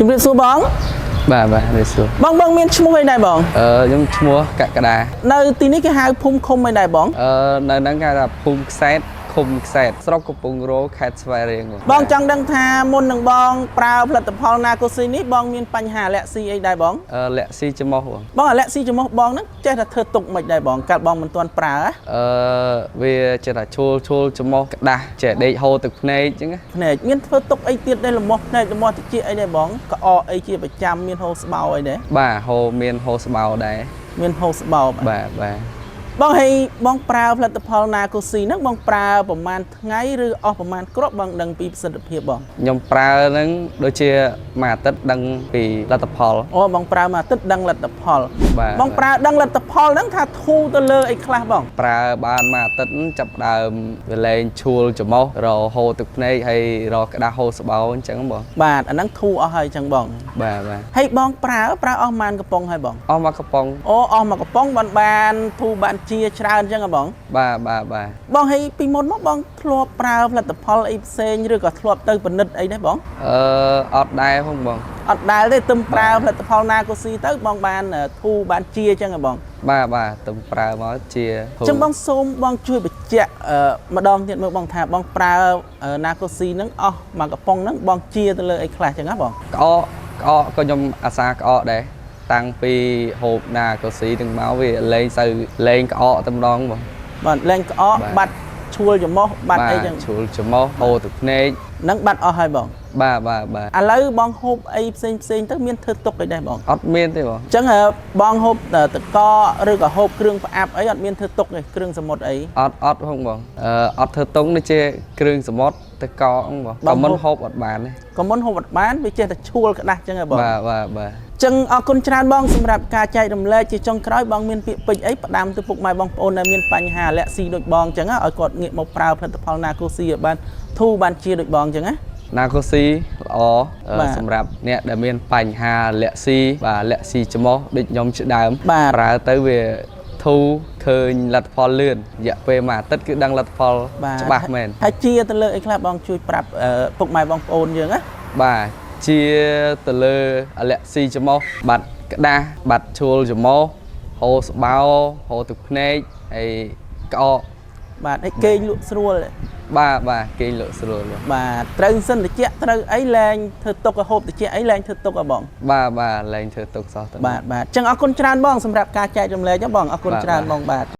ជំរាបសួរបងបាទជំរាបសួរបងមានឈ្មោះអីដែរបងខ្ញុំឈ្មោះកក្កដានៅទីនេះគេហៅភូមិឃុំអីដែរបងនៅហ្នឹងគេថាភូមិខ្សែតឃុំខ្សែតស្រុកកំពង់រោខេត្តស្វាយរៀងបងចង់ដឹងថាមុននឹងបងប្រើផលិតផលណាកូស៊ីនេះបងមានបញ្ហាលាក់ស៊ីអីដែរបងលាក់ស៊ីច្មោះបងលាក់ស៊ីច្មោះបងហ្នឹងចេះតែធ្វើទុកមិនដែរបងកាលបងមិនទាន់ប្រើវាចេះតែឈូលច្មោះក្តាស់ចេះដេកហូរទឹកភ្នែកអញ្ចឹងភ្នែកមានធ្វើទុកអីទៀតដែរលមាស់ភ្នែកលមាស់តិចអីដែរបងក្អកអីជាប្រចាំមានហូរស្បោអីដែរបាទមានហូរស្បោដែរមានហូរស្បោបាទបងហើយបងប្រើផលិតផលណាកូស៊ីហ្នឹងបងប្រើប្រហែលថ្ងៃឬអស់ប្រហែលគ្រាប់បងដឹងពីប្រសិទ្ធភាពបងខ្ញុំប្រើហ្នឹងដូចជាមួយអាទិត្យដឹងពីលទ្ធផលអូបងប្រើមួយអាទិត្យដឹងលទ្ធផលបាទបងប្រើដឹងលទ្ធផលហ្នឹងថាធូរទៅលើអីខ្លះបងប្រើបានមួយអាទិត្យចាប់ដើមវាលែងឈួលច្មោះរហូរទឹកភ្នែកហើយរក្តាស់ហូរស្បោអញ្ចឹងបងបាទអាហ្នឹងធូរអស់ហើយអញ្ចឹងបងបាទហើយបងប្រើអស់ប្រហែលកំប៉ុងហើយបងអស់មួយកំប៉ុងអូអស់មួយកំប៉ុងបានធូរបានជាច្រើនអញ្ចឹងហ៎បងបាទបងហើយពីមុនមកបងធ្លាប់ប្រើផលិតផលអីផ្សេងឬក៏ធ្លាប់ទៅពិនិត្យអីដែរបងអត់ដែរផងបងអត់ដែលទេទឹមប្រើផលិតផលណាកូស៊ីទៅបងបានធូរបានជាអញ្ចឹងហ៎បងបាទទឹមប្រើមកជាអញ្ចឹងបងសូមបងជួយបញ្ជាក់ម្ដងទៀតមើលបងថាបងប្រើណាកូស៊ីហ្នឹងអស់មួយកំប៉ុងហ្នឹងបងជាទៅលើអីខ្លះអញ្ចឹងហ៎បងក្អកក៏ខ្ញុំអាសាក្អកដែរតាំងពីហូបណាកូស៊ីទាំងមកវាលែងក្អកតែម្ដងបងបាទលែងក្អកបាត់ឈួលច្មោះបាត់អីចឹងឈួលច្មោះហូរទឹកភ្នែកហ្នឹងបាត់អស់ហើយបងបាទឥឡូវបងហូបអីផ្សេងទៅមានធ្វើទុកអីដែរបងអត់មានទេបងអញ្ចឹងបងហូបទឹកកកឬក៏ហូបគ្រឿងផ្អាប់អីអត់មានធ្វើទុកទេគ្រឿងសមុទ្រអីអត់ផងបងអត់ធ្វើទុកនេះជាគ្រឿងសមុទ្រទឹកកកបងក៏មិនហូបអត់បានទេក៏មិនហូបអត់បានវាចេះតែឈួលក្តាស់អញ្ចឹងហ៎បងបាទចឹងអរគុណច្រើនបងសម្រាប់ការចែករំលែកជាចុងក្រោយបងមានពាក្យពេចន៍អីផ្ដាំទៅពុកម៉ែបងប្អូនដែលមានបញ្ហាលាក់ស៊ីដូចបងចឹងឲ្យគាត់ងាកមកប្រើផលិតផលណាកូស៊ីឲ្យបានធូរបានជាដូចបងចឹងណាកូស៊ីល្អសម្រាប់អ្នកដែលមានបញ្ហាលាក់ស៊ីបាទលាក់ស៊ីច្មោះដូចខ្ញុំជាដើមប្រើទៅវាធូរឃើញលទ្ធផលលឿនរយៈពេលមួយអាទិត្យគឺដឹងលទ្ធផលច្បាស់មែនហើយជាទៅលើអីខ្លះបងជួយប្រាប់ពុកម៉ែបងប្អូនយើងណាបាទជាទៅលើលាក់ស៊ីច្មោះបាត់ក្តាស់បាត់ឈួលច្មោះហូរស្បោហូរទឹកភ្នែកហើយក្អកបាទហើយគេងលក់ស្រួលបាទគេងលក់ស្រួលបាទត្រូវសិនតិចត្រូវអីលែងធ្វើទុកហូបតិចអីលែងធ្វើទុកហ៎បងបាទលែងធ្វើទុកសោះទៅបាទអញ្ចឹងអរគុណច្រើនបងសម្រាប់ការចែករំលែកបងអរគុណច្រើនបងបាទ